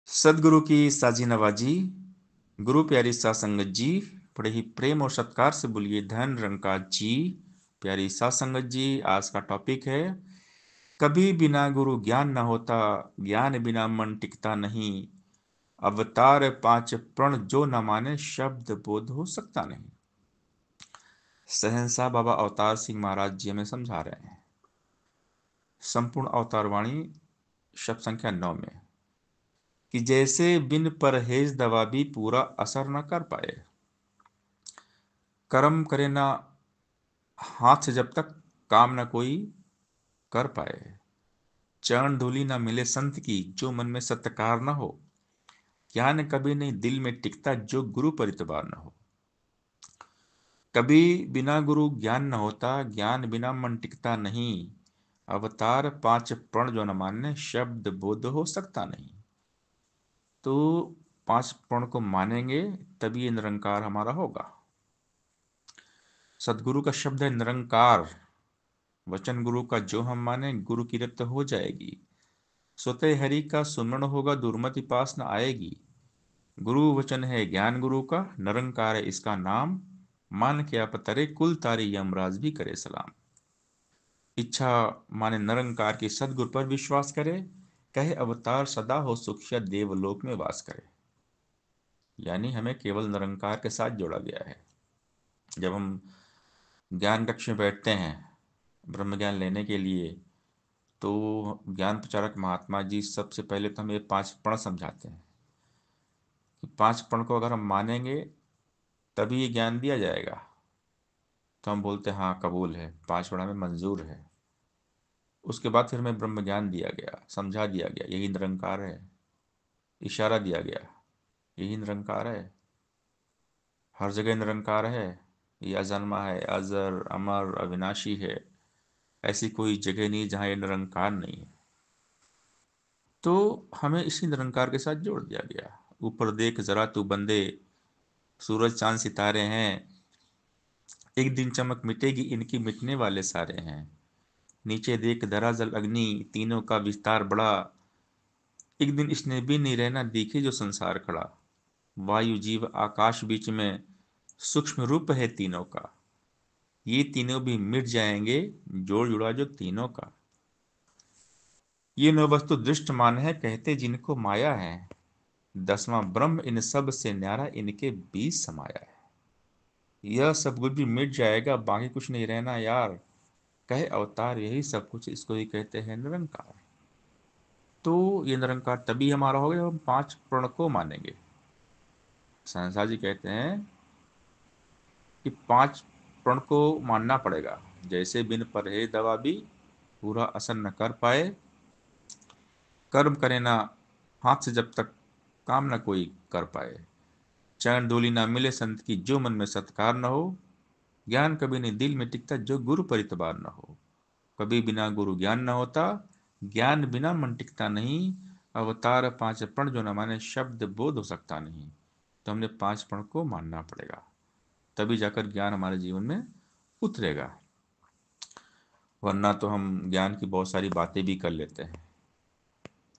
सदगुरु की साजी नवाजी। गुरु प्यारी साध संगत जी, बड़े ही प्रेम और सत्कार से बोलिए धन रंका जी। प्यारी साध संगत जी, आज का टॉपिक है कभी बिना गुरु ज्ञान न होता, ज्ञान बिना मन टिकता नहीं, अवतार पांच प्रण जो न माने शब्द बोध हो सकता नहीं। सहनसा बाबा अवतार सिंह महाराज जी हमें समझा रहे हैं संपूर्ण अवतार वाणी शब्द संख्या 9 में कि जैसे बिन परहेज दवा भी पूरा असर न कर पाए, कर्म करे ना हाथ से जब तक काम न कोई कर पाए, चरण धूलि न मिले संत की जो मन में सत्कार न हो, ज्ञान कभी नहीं दिल में टिकता जो गुरु पर इतबार न हो। कभी बिना गुरु ज्ञान न होता, ज्ञान बिना मन टिकता नहीं, अवतार पांच प्रण जो न माने शब्द बोध हो सकता नहीं। तो पांच प्रण को मानेंगे तभी ये निरंकार हमारा होगा। सदगुरु का शब्द है निरंकार। वचन गुरु का जो हम माने गुरु की रत हो जाएगी। स्वतः हरि का सुमरण होगा, दुर्मति पास न आएगी। गुरु वचन है ज्ञान गुरु का, निरंकार है इसका नाम, मान के आप तरे कुल तारी यमराज भी करे सलाम। इच्छा माने निरंकार की सदगुरु पर विश्वास करे, कहे अवतार सदा हो सुखिया देवलोक में वास करे। यानी हमें केवल निरंकार के साथ जोड़ा गया है। जब हम ज्ञान कक्ष में बैठते हैं ब्रह्म ज्ञान लेने के लिए, तो ज्ञान प्रचारक महात्मा जी सबसे पहले तो हमें पांच प्रण समझाते हैं कि पांच प्रण को अगर हम मानेंगे तभी ये ज्ञान दिया जाएगा। तो हम बोलते हैं हाँ कबूल है, पांच प्रण में मंजूर है। उसके बाद फिर हमें ब्रह्म ज्ञान दिया गया, समझा दिया गया यही निरंकार है, इशारा दिया गया यही निरंकार है, हर जगह निरंकार है, ये अजन्मा है, अजर अमर अविनाशी है, ऐसी कोई जगह नहीं जहां ये निरंकार नहीं है। तो हमें इसी निरंकार के साथ जोड़ दिया गया। ऊपर देख जरा तू बंदे, सूरज चांद सितारे हैं, एक दिन चमक मिटेगी इनकी मिटने वाले सारे हैं। नीचे देख धरा जल अग्नि, तीनों का विस्तार बड़ा, एक दिन इसने भी नहीं रहना दिखे जो संसार खड़ा। वायु जीव आकाश बीच में, सूक्ष्म रूप है तीनों का, ये तीनों भी मिट जाएंगे जोड़ जुड़ा जो तीनों का। ये नौ वस्तु दृष्ट मान है कहते जिनको माया है, दसवां ब्रह्म इन सब से न्यारा इनके बीच समाया है। यह सब कुछ भी मिट जाएगा, बाकी कुछ नहीं रहना यार, कहे अवतार यही सब कुछ, इसको ही कहते हैं निरंकार। तो ये निरंकार तभी हमारा होगा जब हम पांच प्रण को मानेंगे। संसार जी कहते हैं कि पांच प्रण को मानना पड़ेगा। जैसे बिन परहेज दवा भी पूरा असर न कर पाए, कर्म करे ना हाथ से जब तक काम न कोई कर पाए, चरण धूलि ना मिले संत की जो मन में सत्कार न हो, ज्ञान कभी नहीं दिल में टिकता जो गुरु पर इतबार न हो। कभी बिना गुरु ज्ञान न होता, ज्ञान बिना मन टिकता नहीं, अवतार पांच प्रण जो न माने शब्द बोध हो सकता नहीं। तो हमने पांच प्रण को मानना पड़ेगा, तभी जाकर ज्ञान हमारे जीवन में उतरेगा। वरना तो हम ज्ञान की बहुत सारी बातें भी कर लेते हैं।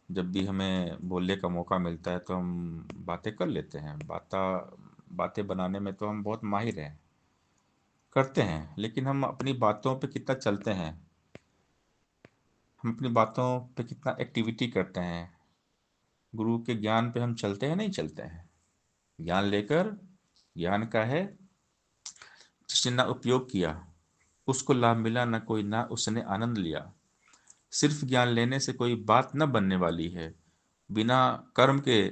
जब भी हमें बोलने का मौका मिलता है तो हम बातें कर लेते हैं। बातें बनाने में तो हम बहुत माहिर हैं, करते हैं, लेकिन हम अपनी बातों पे कितना चलते हैं, हम अपनी बातों पे कितना एक्टिविटी करते हैं, गुरु के ज्ञान पे हम चलते हैं नहीं चलते हैं। ज्ञान लेकर, ज्ञान का है जिसने ना उपयोग किया उसको लाभ मिला, ना कोई ना उसने आनंद लिया। सिर्फ ज्ञान लेने से कोई बात न बनने वाली है, बिना कर्म के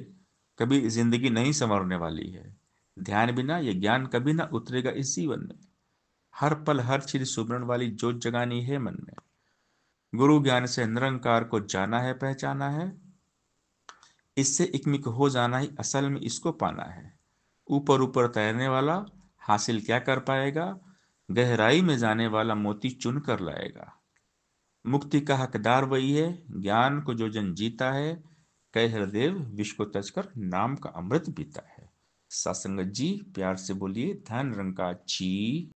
कभी जिंदगी नहीं संवरने वाली है। ध्यान बिना ये ज्ञान कभी ना उतरेगा इस जीवन में। हर पल हर चीज सुमरण वाली जोत जगानी है मन में। गुरु ज्ञान से निरंकार को जाना है पहचाना है, इससे इकमिक हो जाना ही असल में इसको पाना है। ऊपर ऊपर तैरने वाला हासिल क्या कर पाएगा, गहराई में जाने वाला मोती चुन कर लाएगा। मुक्ति का हकदार वही है, ज्ञान को जो जन जीता है, कह हृदय विष को तजकर नाम का अमृत पीता है। सत्संगत जी प्यार से बोलिए धन रंग का जी।